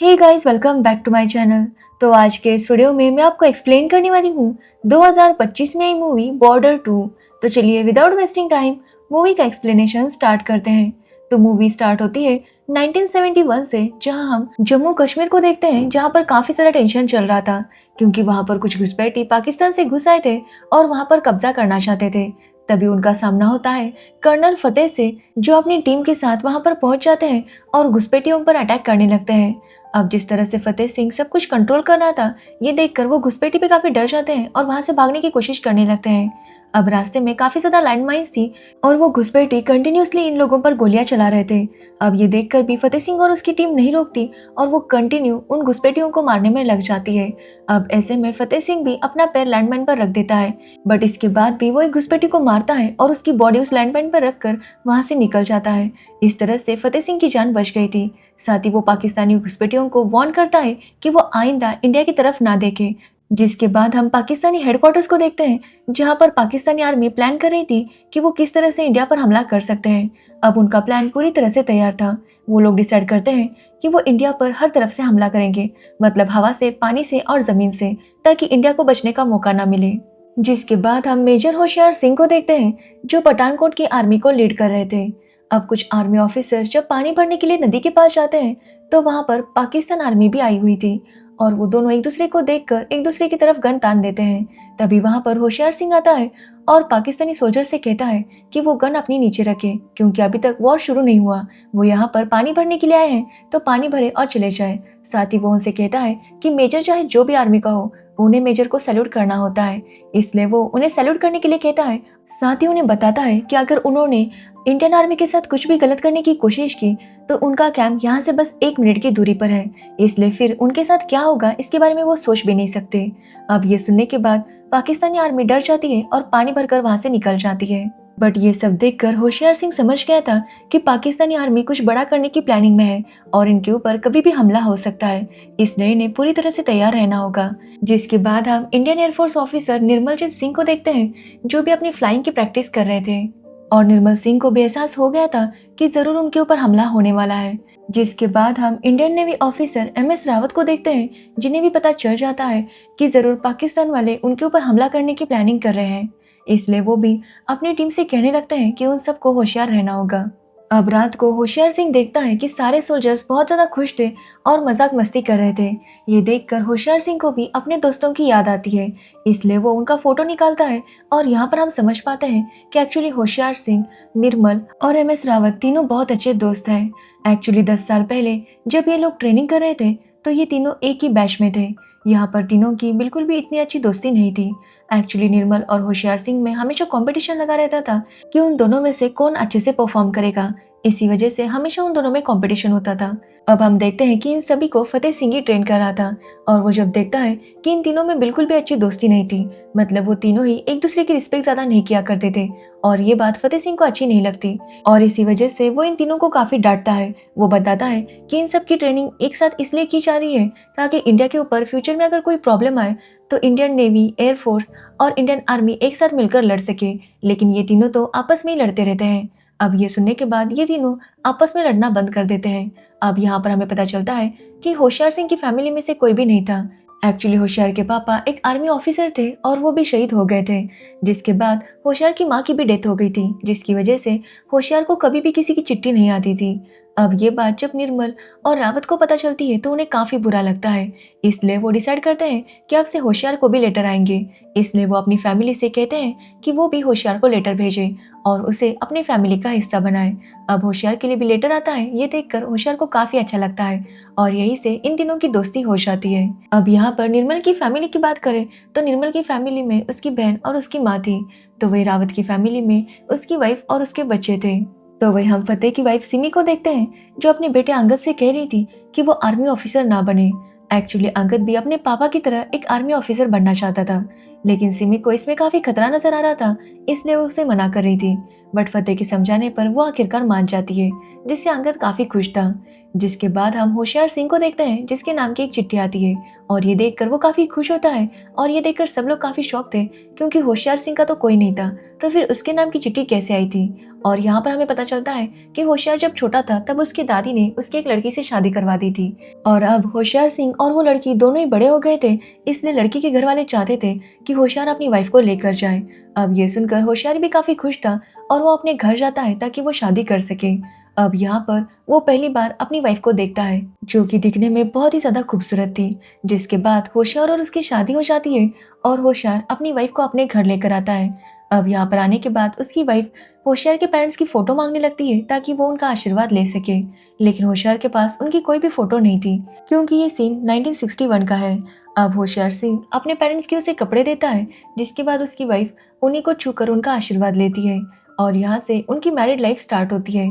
Hey guys, welcome back to my channel. तो आज के इस वीडियो में मैं आपको एक्सप्लेन करने वाली हूँ 2025 में आई मूवी बॉर्डर 2। तो चलिए विदाउट वेस्टिंग टाइम मूवी का एक्सप्लेनेशन स्टार्ट करते हैं। तो मूवी स्टार्ट होती है 1971 से, जहां हम जम्मू कश्मीर को देखते हैं, जहां पर काफी सारा टेंशन चल रहा था क्योंकि वहां पर कुछ घुसपैठी पाकिस्तान से घुस आए थे और वहां पर कब्जा करना चाहते थे। तभी उनका सामना होता है कर्नल फतेह से, जो अपनी टीम के साथ वहां पर पहुंच जाते हैं और घुसपैठियों पर अटैक करने लगते हैं। अब जिस तरह से फतेह सिंह सब कुछ कंट्रोल कर रहा था, ये देखकर वो घुसपैठी पे काफी डर जाते हैं और वहां से भागने की कोशिश करने लगते हैं। अब रास्ते में काफी ज्यादा लैंडमाइंस थी और वो घुसपैठी कंटिन्यूसली इन लोगों पर गोलियां चला रहे थे। अब ये देखकर भी फतेह सिंह और उसकी टीम नहीं रोकती और वो कंटिन्यू उन घुसपैठियों को मारने में लग जाती है। अब ऐसे में फतेह सिंह भी अपना पैर लैंडमाइन पर रख देता है, बट इसके बाद भी वो एक घुसपैठी को मारता है और उसकी बॉडी उस लैंडमाइन पर रखकर वहां से निकल जाता है। इस तरह से फतेह सिंह की जान बच गई थी। साथ ही वो पाकिस्तानी घुसपैठियों को वार्न करता है कि वो आइंदा इंडिया की तरफ ना देखें। जिसके बाद हम पाकिस्तानी हेडक्वार्टर्स को देखते हैं, जहां पर पाकिस्तानी आर्मी प्लान कर रही थी कि वो किस तरह से इंडिया पर हमला कर सकते हैं। अब उनका प्लान पूरी तरह से तैयार था। वो लोग डिसाइड करते हैं कि वो इंडिया पर हर तरफ से हमला करेंगे, मतलब हवा से, पानी से और जमीन से, ताकि इंडिया को बचने का मौका ना मिले। जिसके बाद हम मेजर होशियार सिंह को देखते हैं, जो पठानकोट की आर्मी को लीड कर रहे थे। अब कुछ आर्मी ऑफिसर्स जब पानी भरने के लिए नदी के पास जाते हैं, तो वहां पर पाकिस्तान आर्मी भी आई हुई थी और वो दोनों एक दूसरे को देखकर एक दूसरे की तरफ गन तान देते हैं। तभी वहां पर होशियार सिंह आता है और पाकिस्तानी सोल्जर से कहता है कि वो गन अपनी नीचे रखे, क्योंकि अभी तक वॉर शुरू नहीं हुआ। वो यहाँ पर पानी भरने के लिए आए हैं, तो पानी भरे और चले जाए। साथ ही वो उनसे कहता है कि मेजर चाहे जो भी आर्मी का हो, उन्हें मेजर को सैल्यूट करना होता है, इसलिए वो उन्हें सैल्यूट करने के लिए कहता है। साथ ही उन्हें बताता है कि अगर उन्होंने इंडियन आर्मी के साथ कुछ भी गलत करने की कोशिश की, तो उनका कैंप यहाँ से बस 1 मिनट की दूरी पर है, इसलिए फिर उनके साथ क्या होगा इसके बारे में वो सोच भी नहीं सकते। अब ये सुनने के बाद पाकिस्तानी आर्मी डर जाती है और पानी भरकर वहां से निकल जाती है। बट ये सब देखकर होशियार सिंह समझ गया था कि पाकिस्तानी आर्मी कुछ बड़ा करने की प्लानिंग में है और इनके ऊपर कभी भी हमला हो सकता है, इसलिए इन्हें पूरी तरह से तैयार रहना होगा। जिसके बाद हम Indian air force officer Nirmaljit Singh को देखते हैं, जो भी अपनी फ्लाइंग की प्रैक्टिस कर रहे थे। और निर्मल सिंह को भी एहसास हो गया था कि जरूर उनके ऊपर हमला होने वाला है। जिसके बाद हम Indian navy officer MS Rawat को देखते हैं, जिन्हें भी पता चल जाता है कि जरूर पाकिस्तान वाले उनके ऊपर हमला करने की प्लानिंग कर रहे हैं, इसलिए वो भी अपनी टीम से कहने लगते हैं कि उन सबको होशियार रहना होगा। अब रात को होशियार सिंह देखता है कि सारे सोल्जर्स बहुत ज्यादा खुश थे और मजाक मस्ती कर रहे थे। ये देखकर होशियार सिंह को भी अपने दोस्तों की याद आती है, इसलिए वो उनका फोटो निकालता है और यहाँ पर हम समझ पाते हैं कि एक्चुअली होशियार सिंह, निर्मल और MS रावत तीनों बहुत अच्छे दोस्त हैं। एक्चुअली 10 साल पहले जब ये लोग ट्रेनिंग कर रहे थे, तो ये तीनों एक ही बैच में थे। यहाँ पर तीनों की बिल्कुल भी इतनी अच्छी दोस्ती नहीं थी। एक्चुअली निर्मल और होशियार सिंह में हमेशा कंपटीशन लगा रहता था कि उन दोनों में से कौन अच्छे से परफॉर्म करेगा। इसी वजह से हमेशा उन दोनों में कंपटीशन होता था। अब हम देखते हैं कि इन सभी को फतेह सिंह ही ट्रेन कर रहा था और वो जब देखता है कि इन तीनों में बिल्कुल भी अच्छी दोस्ती नहीं थी, मतलब वो तीनों ही एक दूसरे की रिस्पेक्ट ज्यादा नहीं किया करते थे, और ये बात फतेह सिंह को अच्छी नहीं लगती और इसी वजह से वो इन तीनों को काफी डांटता है। वो बताता है कि इन सब की ट्रेनिंग एक साथ इसलिए की जा रही है ताकि इंडिया के ऊपर फ्यूचर में अगर कोई प्रॉब्लम आए तो इंडियन नेवी, एयरफोर्स और इंडियन आर्मी एक साथ मिलकर लड़ सके, लेकिन ये तीनों तो आपस में ही लड़ते रहते हैं। अब ये सुनने के बाद ये तीनों आपस में लड़ना बंद कर देते हैं। अब यहाँ पर हमें पता चलता है कि होशियार सिंह की फैमिली में से कोई भी नहीं था। एक्चुअली होशियार के पापा एक आर्मी ऑफिसर थे और वो भी शहीद हो गए थे। जिसके बाद होशियार की माँ की भी डेथ हो गई थी, जिसकी वजह से होशियार को कभी भी किसी की चिट्ठी नहीं आती थी। अब ये बात जब निर्मल और रावत को पता चलती है तो उन्हें काफी बुरा लगता है, इसलिए वो डिसाइड करते हैं कि अब से होशियार को भी लेटर आएंगे। इसलिए वो अपनी फैमिली से कहते हैं कि वो भी होशियार को लेटर भेजे और उसे अपनी फैमिली का हिस्सा बनाए। अब होशियार के लिए भी लेटर आता है। ये देखकर होशियार को काफी अच्छा लगता है और यही से इन तीनों की दोस्ती हो जाती है। अब यहाँ पर निर्मल की फैमिली की बात करें तो निर्मल की फैमिली में उसकी बहन और उसकी माँ थी, तो वही रावत की फैमिली में उसकी वाइफ और उसके बच्चे थे। तो वही हम फतेह की वाइफ सिमी को देखते हैं, जो अपने बेटे अंगद से कह रही थी कि वो आर्मी ऑफिसर ना बने। एक्चुअली अंगद भी अपने पापा की तरह एक आर्मी ऑफिसर बनना चाहता था, लेकिन सिमी को इसमें काफी खतरा नजर आ रहा था, इसलिए वो उसे मना कर रही थी। बट फतेह के समझाने पर वो आखिरकार मान जाती है, जिससे अंगद काफी खुश था। जिसके बाद हम होशियार सिंह को देखते हैं, जिसके नाम की एक चिट्ठी आती है और ये देखकर वो काफी खुश होता है। और ये देखकर सब लोग काफी शॉक थे, क्योंकि होशियार सिंह का तो कोई नहीं था, तो फिर उसके नाम की चिट्ठी कैसे आई थी। और यहाँ पर हमें पता चलता है कि होशियार जब छोटा था तब उसकी दादी ने उसकी एक लड़की से शादी करवा दी थी, और अब होशियार सिंह और वो लड़की दोनों ही बड़े हो गए थे, इसलिए लड़की के घर वाले चाहते थे कि होशियार अपनी वाइफ को लेकर जाए। अब ये सुनकर होशियार भी काफी खुश था और वो अपने घर जाता है ताकि वो शादी कर सके। अब यहाँ पर वो पहली बार अपनी वाइफ को देखता है, जो कि दिखने में बहुत ही ज्यादा खूबसूरत थी। जिसके बाद होशियार और उसकी शादी हो जाती है और होशियार अपनी वाइफ को अपने घर लेकर आता है। अब यहाँ पर आने के बाद उसकी वाइफ होशियार के पेरेंट्स की फोटो मांगने लगती है ताकि वो उनका आशीर्वाद ले सके, लेकिन होशियार के पास उनकी कोई भी फोटो नहीं थी, क्योंकि ये सीन 1961 का है। अब होशियार सिंह अपने पेरेंट्स के उसे कपड़े देता है, जिसके बाद उसकी वाइफ उन्हीं को छूकर उनका आशीर्वाद लेती है और यहाँ से उनकी मैरिड लाइफ स्टार्ट होती है।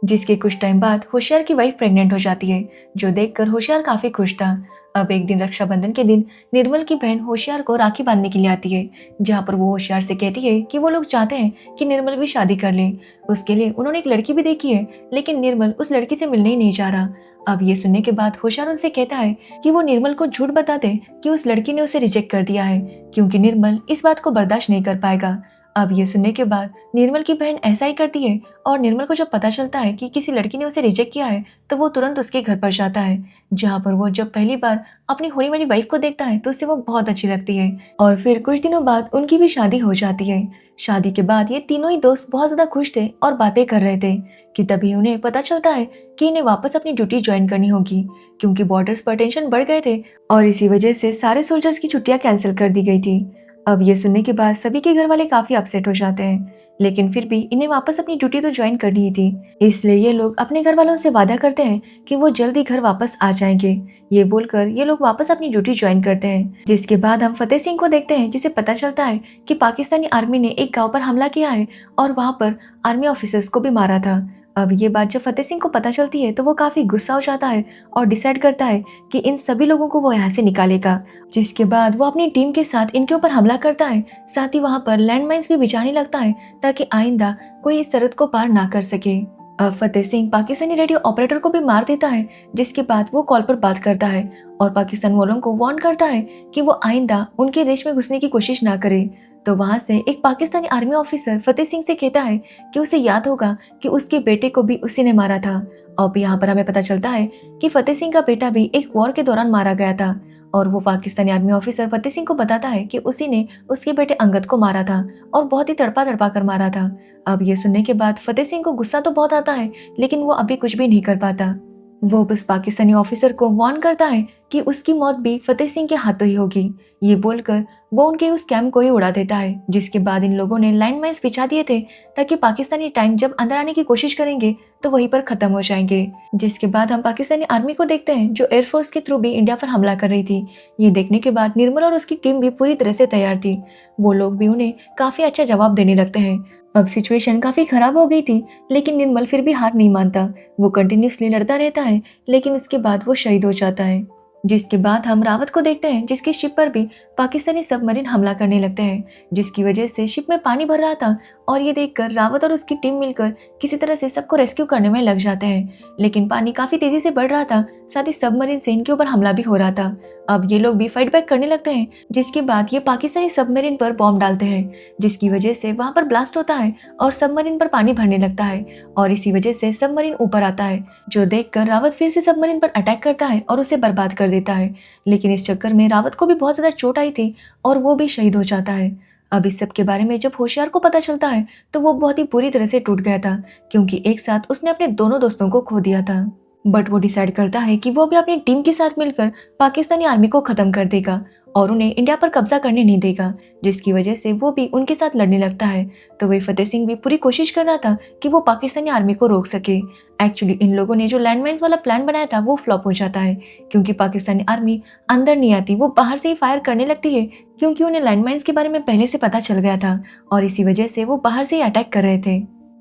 जिसके कुछ टाइम बाद होशियार की वाइफ प्रेग्नेंट हो जाती है, जो देखकर होशियार काफी खुश था। अब एक दिन रक्षाबंधन के दिन निर्मल की बहन होशियार को राखी बांधने के लिए आती है, जहाँ पर वो होशियार से कहती है कि वो लोग चाहते हैं कि निर्मल भी शादी कर ले। उसके लिए उन्होंने एक लड़की भी देखी है, लेकिन निर्मल उस लड़की से मिलने ही नहीं जा रहा। अब ये सुनने के बाद होशियार उनसे कहता है कि वो निर्मल को झूठ बता दे कि उस लड़की ने उसे रिजेक्ट कर दिया है, क्योंकि निर्मल इस बात को बर्दाश्त नहीं कर पाएगा। अब ये सुनने के बाद निर्मल की बहन ऐसा ही करती है, और निर्मल को जब पता चलता है कि किसी लड़की ने उसे रिजेक्ट किया है, तो वो तुरंत उसके घर पर जाता है, जहाँ पर वो जब पहली बार अपनी होने वाली वाइफ को देखता है तो उसे वो बहुत अच्छी लगती है। और फिर कुछ दिनों बाद उनकी भी शादी हो जाती है। शादी के बाद ये तीनों ही दोस्त बहुत ज्यादा खुश थे और बातें कर रहे थे कि तभी उन्हें पता चलता है कि इन्हें वापस अपनी ड्यूटी ज्वाइन करनी होगी, क्योंकि बॉर्डर्स पर टेंशन बढ़ गए थे और इसी वजह से सारे सोल्जर्स की छुट्टियां कैंसिल कर दी गई थी। अब ये सुनने के बाद सभी के घर वाले काफी अपसेट हो जाते हैं, लेकिन फिर भी इन्हें वापस अपनी ड्यूटी तो ज्वाइन करनी ही थी, इसलिए ये लोग अपने घर वालों से वादा करते हैं कि वो जल्दी घर वापस आ जाएंगे। ये बोलकर ये लोग वापस अपनी ड्यूटी ज्वाइन करते हैं। जिसके बाद हम फतेह सिंह को देखते हैं, जिसे पता चलता है कि पाकिस्तानी आर्मी ने एक गाँव पर हमला किया है और वहाँ पर आर्मी ऑफिसर्स को भी मारा था। अब ये बात जब फतेह सिंह को पता चलती है तो वो काफी गुस्सा हो जाता है और डिसाइड करता है कि इन सभी लोगों को वो यहाँ से निकालेगा। जिसके बाद वो अपनी टीम के साथ इनके ऊपर हमला करता है, साथ ही वहाँ पर लैंडमाइंस भी बिछाने लगता है ताकि आइंदा कोई इस सरहद को पार ना कर सके। अब फतेह सिंह पाकिस्तानी रेडियो ऑपरेटर को भी मार देता है, जिसके बाद वो कॉल पर बात करता है और पाकिस्तान वालों को वार्न करता है कि वो आइंदा उनके देश में घुसने की कोशिश ना करे। तो वहां से एक पाकिस्तानी आर्मी ऑफिसर फतेह सिंह से कहता है कि उसे याद होगा कि उसके बेटे को भी उसी ने मारा था। और यहाँ पर हमें पता चलता है कि फतेह सिंह का बेटा भी एक वॉर के दौरान मारा गया था, और वो पाकिस्तानी आर्मी ऑफिसर फतेह सिंह को बताता है कि उसी ने उसके बेटे अंगद को मारा था और बहुत ही तड़पा तड़पा कर मारा था। अब ये सुनने के बाद फतेह सिंह को गुस्सा तो बहुत आता है, लेकिन वो अभी कुछ भी नहीं कर पाता। वो बस पाकिस्तानी ऑफिसर को वार्न करता है कि उसकी मौत भी फतेह सिंह के हाथों ही होगी। ये बोलकर वो उनके उस कैंप को ही उड़ा देता है। जिसके बाद इन लोगों ने लैंडमाइंस बिछा दिए थे ताकि पाकिस्तानी टैंक जब अंदर आने की कोशिश करेंगे तो वहीं पर खत्म हो जाएंगे। जिसके बाद हम पाकिस्तानी आर्मी को देखते हैं, जो एयरफोर्स के थ्रू भी इंडिया पर हमला कर रही थी। ये देखने के बाद निर्मल और उसकी टीम भी पूरी तरह से तैयार थी। वो लोग भी उन्हें काफी अच्छा जवाब देने लगते हैं। अब सिचुएशन काफी खराब हो गई थी, लेकिन निर्मल फिर भी हार नहीं मानता। वो कंटिन्यूसली लड़ता रहता है, लेकिन उसके बाद वो शहीद हो जाता है। जिसके बाद हम रावत को देखते हैं, जिसकी शिप पर भी पाकिस्तानी सबमरीन हमला करने लगते हैं, जिसकी वजह से शिप में पानी भर रहा था। और ये देखकर रावत और उसकी टीम मिलकर किसी तरह से सबको रेस्क्यू करने में लग जाते हैं, लेकिन पानी काफी तेजी से बढ़ रहा था, साथ ही सबमरीन से इनके ऊपर हमला भी हो रहा था। अब ये लोग भी फाइट बैक करने लगते हैं, जिसके बाद ये पाकिस्तानी सबमरीन पर बॉम्ब डालते हैं, जिसकी वजह से वहां पर ब्लास्ट होता है और सबमरीन पर पानी भरने लगता है, और इसी वजह से सबमरीन ऊपर आता है, जो देखकर रावत फिर से सबमरीन पर अटैक करता है और उसे बर्बाद कर देता है। लेकिन इस चक्कर में रावत को भी बहुत ज्यादा चोट आई थी और वो भी शहीद हो जाता है। अब इस सब के बारे में जब होशियार को पता चलता है तो वो बहुत ही बुरी तरह से टूट गया था, क्योंकि एक साथ उसने अपने दोनों दोस्तों को खो दिया था। बट वो डिसाइड करता है कि वो भी अपनी टीम के साथ मिलकर पाकिस्तानी आर्मी को खत्म कर देगा और उन्हें इंडिया पर कब्जा करने नहीं देगा, जिसकी वजह से वो भी उनके साथ लड़ने लगता है। तो वही फतेह सिंह भी पूरी कोशिश कर रहा था कि वो पाकिस्तानी आर्मी को रोक सके। एक्चुअली इन लोगों ने जो लैंडमाइंस वाला प्लान बनाया था वो फ्लॉप हो जाता है, क्योंकि पाकिस्तानी आर्मी अंदर नहीं आती, वो बाहर से ही फायर करने लगती है, क्योंकि उन्हें लैंडमाइंस के बारे में पहले से पता चल गया था और इसी वजह से वो बाहर से ही अटैक कर रहे थे।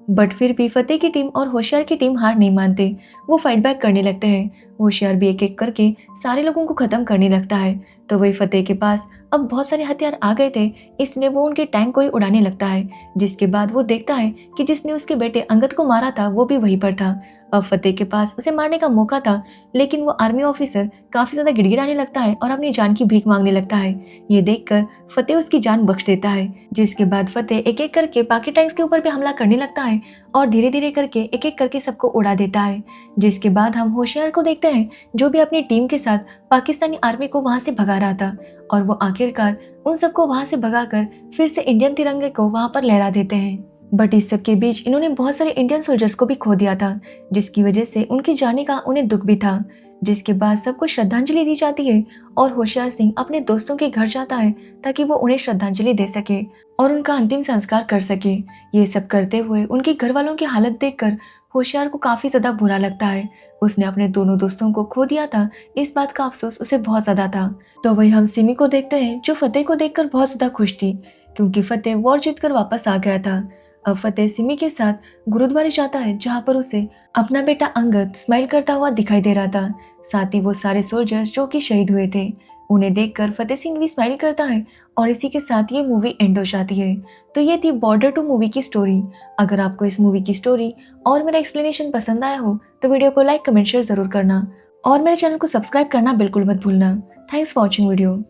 बट फिर भी फतेह की टीम और होशियार की टीम हार नहीं मानते, वो फाइट बैक करने लगते हैं। होशियार भी एक एक करके सारे लोगों को खत्म करने लगता है। तो वही फतेह के पास अब बहुत सारे हथियार आ गए थे, इसलिए वो उनके टैंक को ही उड़ाने लगता है। जिसके बाद वो देखता है कि जिसने उसके बेटे अंगद को मारा था वो भी वहीं पर था। अब फतेह के पास उसे मारने का मौका था, लेकिन वो आर्मी ऑफिसर काफी ज्यादा गिड़गिड़ाने लगता है और अपनी जान की भीख मांगने लगता है। ये देखकर फतेह उसकी जान बख्श देता है। जिसके बाद फतेह एक एक करके बाकी टैंक्स के ऊपर भी हमला करने लगता है और धीरे धीरे करके एक एक करके सबको उड़ा देता है। जिसके बाद हम होशियार को देखते हैं, जो भी अपनी टीम के साथ पाकिस्तानी आर्मी को वहां से भगा रहा था, और वो आखिरकार उन सबको वहां से भगाकर फिर से इंडियन तिरंगे को वहां पर लहरा देते हैं। बट इस सब के बीच इन्होंने बहुत सारे इंडियन सोल्जर्स को भी खो दिया था, जिसकी वजह से उनके जाने का उन्हें दुख भी था। जिसके बाद सबको श्रद्धांजलि दी जाती है और होशियार सिंह अपने दोस्तों के घर जाता है ताकि वो उन्हें श्रद्धांजलि दे सके और उनका अंतिम संस्कार कर सके। ये सब करते हुए उनके घर वालों की हालत देखकर होशियार को काफी ज्यादा बुरा लगता है। उसने अपने दोनों दोस्तों को खो दिया था, इस बात का अफसोस उसे बहुत ज्यादा था। तो वही हम सिमी को देखते हैं, जो फतेह को देखकर बहुत ज्यादा खुश थी, क्योंकि फतेह वॉर जीतकर वापस आ गया था। अब फतेह सिमी के साथ गुरुद्वारे जाता है, जहाँ पर उसे अपना बेटा अंगद स्माइल करता हुआ दिखाई दे रहा था। साथ ही वो सारे सोल्जर्स जो कि शहीद हुए थे, उन्हें देखकर फतेह सिंह भी स्माइल करता है और इसी के साथ ये मूवी एंड हो जाती है। तो ये थी बॉर्डर 2 मूवी की स्टोरी। अगर आपको इस मूवी की स्टोरी और मेरा एक्सप्लेनेशन पसंद आया हो तो वीडियो को लाइक, कमेंट, शेयर जरूर करना और मेरे चैनल को सब्सक्राइब करना बिल्कुल मत भूलना। Thanks for watching video.